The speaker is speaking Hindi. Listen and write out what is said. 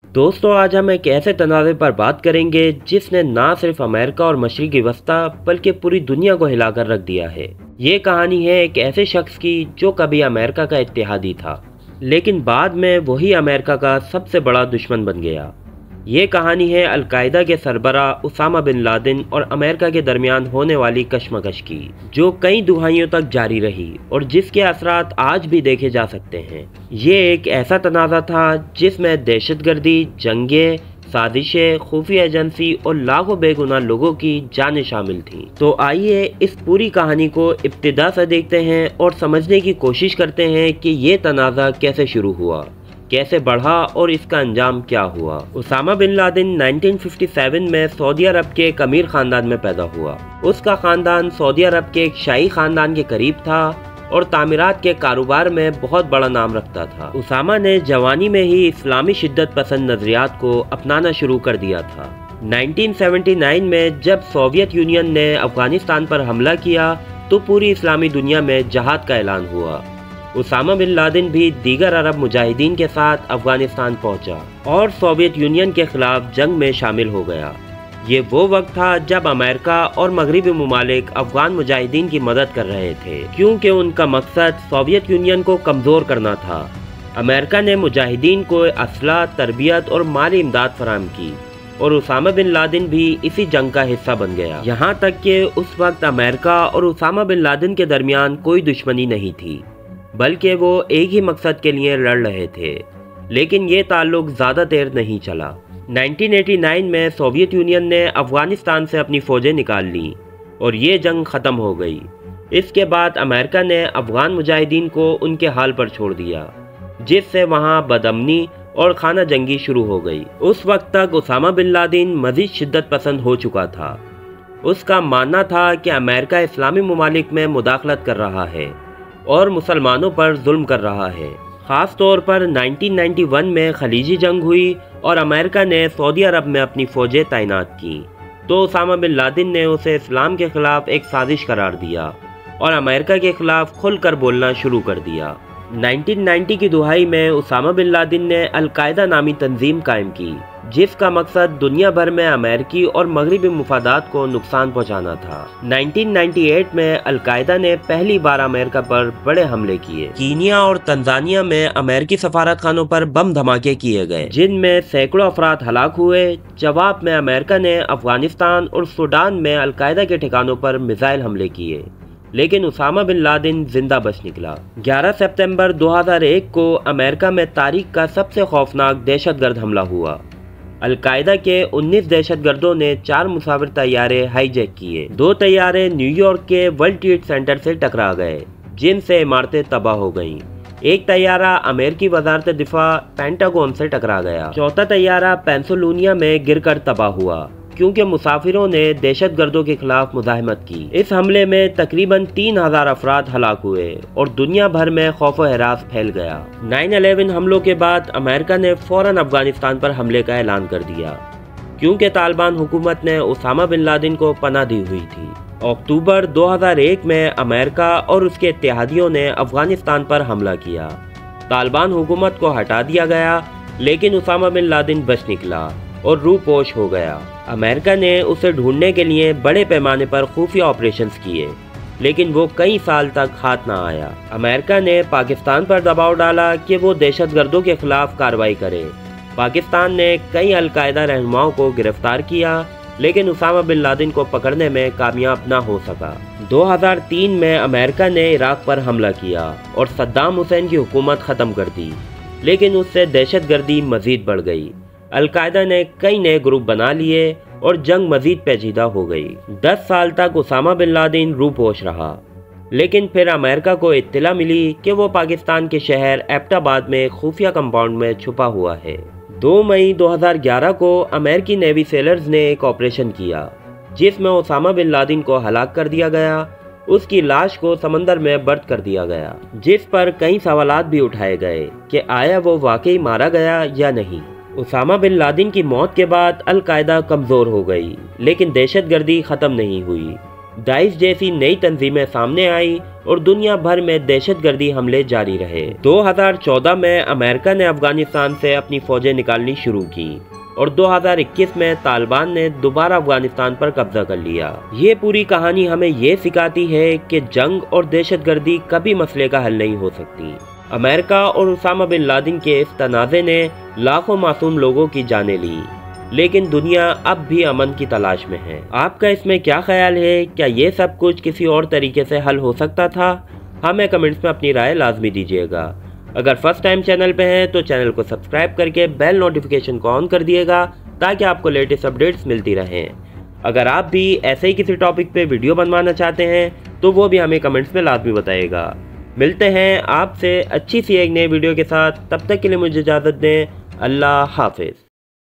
दोस्तों, आज हम एक ऐसे तनाज़े पर बात करेंगे जिसने ना सिर्फ अमेरिका और मशरिक़ी वस्ता बल्कि पूरी दुनिया को हिलाकर रख दिया है। ये कहानी है एक ऐसे शख्स की जो कभी अमेरिका का इत्तेहादी था, लेकिन बाद में वही अमेरिका का सबसे बड़ा दुश्मन बन गया। ये कहानी है अल-कायदा के सरबरा उसामा बिन लादेन और अमेरिका के दरमियान होने वाली कशमकश की, जो कई दुहाइयों तक जारी रही और जिसके असरात आज भी देखे जा सकते हैं। ये एक ऐसा तनाज़ा था जिसमें दहशतगर्दी, जंगें, साजिशें, खुफिया एजेंसी और लाखों बेगुनाह लोगों की जानें शामिल थीं। तो आइए इस पूरी कहानी को इब्तिदा से देखते हैं और समझने की कोशिश करते हैं कि ये तनाज़ा कैसे शुरू हुआ, कैसे बढ़ा और इसका अंजाम क्या हुआ। उसामा बिन लादेन 1957 में सऊदी अरब के एक अमीर खानदान में पैदा हुआ। उसका खानदान सऊदी अरब के एक शाही खानदान के करीब था और तामीरात के कारोबार में बहुत बड़ा नाम रखता था। उसामा ने जवानी में ही इस्लामी शिद्दत पसंद नजरियात को अपनाना शुरू कर दिया था। 1979 में जब सोवियत यूनियन ने अफगानिस्तान पर हमला किया तो पूरी इस्लामी दुनिया में जहाद का ऐलान हुआ। उसामा बिन लादेन भी दीगर अरब मुजाहिदीन के साथ अफगानिस्तान पहुंचा और सोवियत यूनियन के खिलाफ जंग में शामिल हो गया। ये वो वक्त था जब अमेरिका और मगरबी ममालिक अफगान मुजाहिदीन की मदद कर रहे थे, क्योंकि उनका मकसद सोवियत यूनियन को कमज़ोर करना था। अमेरिका ने मुजाहिदीन को असला, तरबियत और माली इमदाद फराहम की और उसामा बिन लादेन भी इसी जंग का हिस्सा बन गया। यहाँ तक कि उस वक्त अमेरिका और उसामा बिन लादेन के दरमियान कोई दुश्मनी नहीं थी, बल्कि वो एक ही मकसद के लिए लड़ रहे थे। लेकिन ये ताल्लुक ज़्यादा देर नहीं चला। 1989 में सोवियत यूनियन ने अफ़गानिस्तान से अपनी फ़ौजें निकाल लीं और ये जंग ख़त्म हो गई। इसके बाद अमेरिका ने अफ़गान मुजाहिदीन को उनके हाल पर छोड़ दिया, जिससे वहाँ बदअमनी और खाना जंगी शुरू हो गई। उस वक्त तक उसामा बिन लादेन मज़ीद शिद्दत पसंद हो चुका था। उसका मानना था कि अमेरिका इस्लामी ममालिक में मुदाखलत कर रहा है और मुसलमानों पर जुल्म कर रहा है। ख़ास तौर पर 1991 में खलीजी जंग हुई और अमेरिका ने सऊदी अरब में अपनी फ़ौजें तैनात की, तो उसामा बिन लादेन ने उसे इस्लाम के ख़िलाफ़ एक साजिश करार दिया और अमेरिका के ख़िलाफ़ खुलकर बोलना शुरू कर दिया। 1990 की दुहाई में उसामा बिन लादेन ने अल-कायदा नामी तंजीम कायम की, जिसका मकसद दुनिया भर में अमेरिकी और मगरबी मुफादात को नुकसान पहुंचाना था। 1998 में अल-कायदा ने पहली बार अमेरिका पर बड़े हमले किए। कीनिया और तंजानिया में अमेरिकी सफारत खानों पर बम धमाके किए गए, जिनमें सैकड़ों अफराद हलाक हुए। जवाब में अमेरिका ने अफगानिस्तान और सूडान में अल-कायदा के ठिकानों पर मिसाइल हमले किए, लेकिन उसामा बिन लादेन जिंदा बच निकला। 11 सितंबर 2001 को अमेरिका में तारीख का सबसे खौफनाक दहशतगर्द हमला हुआ। अल-कायदा के 19 दहशतगर्दों ने 4 मुसाफिर तैयारे हाईजैक किए। 2 तैयारे न्यूयॉर्क के वर्ल्ड ट्रेड सेंटर से टकरा गए, जिनसे इमारतें तबाह हो गईं। एक तैयारा अमेरिकी वजारत दिफा पेंटागन से टकरा गया। चौथा तैयारा पेंसिल्वेनिया में गिरकर तबाह हुआ, क्योंकि मुसाफिरों ने दहशतगर्दों के खिलाफ मुजाहिमत की। इस हमले में तकरीबन 3000 अफराद हलाक हुए और दुनिया भर में खौफ व हरास फैल गया। 9/11 हमलों के बाद अमेरिका ने फौरन अफगानिस्तान पर हमले का ऐलान कर दिया, क्योंकि तालिबान हुकूमत ने उसामा बिन लादेन को पनाह दी हुई थी। अक्टूबर 2001 में अमेरिका और उसके इत्तेहादियों ने अफगानिस्तान पर हमला किया। तालिबान हुकूमत को हटा दिया गया, लेकिन उसामा बिन लादेन बच निकला और रूपोश हो गया। अमेरिका ने उसे ढूंढने के लिए बड़े पैमाने पर खुफिया ऑपरेशंस किए, लेकिन वो कई साल तक हाथ ना आया। अमेरिका ने पाकिस्तान पर दबाव डाला कि वो दहशतगर्दों के खिलाफ कार्रवाई करे। पाकिस्तान ने कई अल-कायदा रहनुमाओं को गिरफ्तार किया, लेकिन उसामा बिन लादेन को पकड़ने में कामयाब ना हो सका। 2003 में अमेरिका ने इराक पर हमला किया और सद्दाम हुसैन की हुकूमत ख़त्म कर दी, लेकिन उससे दहशतगर्दी मज़ीद बढ़ गई। अल-कायदा ने कई नए ग्रुप बना लिए और जंग मजीद पेचीदा हो गई। 10 साल तक उसामा बिन लादेन रूपोश रहा, लेकिन फिर अमेरिका को इत्तला मिली कि वो पाकिस्तान के शहर एबटाबाद में खुफिया कंपाउंड में छुपा हुआ है। 2 मई 2011 को अमेरिकी नेवी सेलर्स ने एक ऑपरेशन किया, जिसमें उसामा बिन लादेन को हलाक कर दिया गया। उसकी लाश को समंदर में बर्द कर दिया गया, जिस पर कई सवालात भी उठाए गए कि आया वो वाकई मारा गया या नहीं। उसामा बिन लादेन की मौत के बाद अल-कायदा कमज़ोर हो गई, लेकिन दहशतगर्दी ख़त्म नहीं हुई। दाइश जैसी नई तंजीमें सामने आई और दुनिया भर में दहशतगर्दी हमले जारी रहे। 2014 में अमेरिका ने अफगानिस्तान से अपनी फौजें निकालनी शुरू की और 2021 में तालिबान ने दोबारा अफगानिस्तान पर कब्जा कर लिया। ये पूरी कहानी हमें ये सिखाती है कि जंग और दहशतगर्दी कभी मसले का हल नहीं हो सकती। अमेरिका और उसामा बिन लादेन के इस तनाज़े ने लाखों मासूम लोगों की जानें ली, लेकिन दुनिया अब भी अमन की तलाश में है। आपका इसमें क्या ख्याल है? क्या ये सब कुछ किसी और तरीके से हल हो सकता था? हमें कमेंट्स में अपनी राय लाजमी दीजिएगा। अगर फर्स्ट टाइम चैनल पे हैं तो चैनल को सब्सक्राइब करके बेल नोटिफिकेशन को ऑन कर दिएगा ताकि आपको लेटेस्ट अपडेट्स मिलती रहें। अगर आप भी ऐसे ही किसी टॉपिक पे वीडियो बनवाना चाहते हैं तो वो भी हमें कमेंट्स में लाजमी बताइएगा। मिलते हैं आपसे अच्छी सी एक नई वीडियो के साथ, तब तक के लिए मुझे इजाज़त दें। अल्लाह हाफिज़।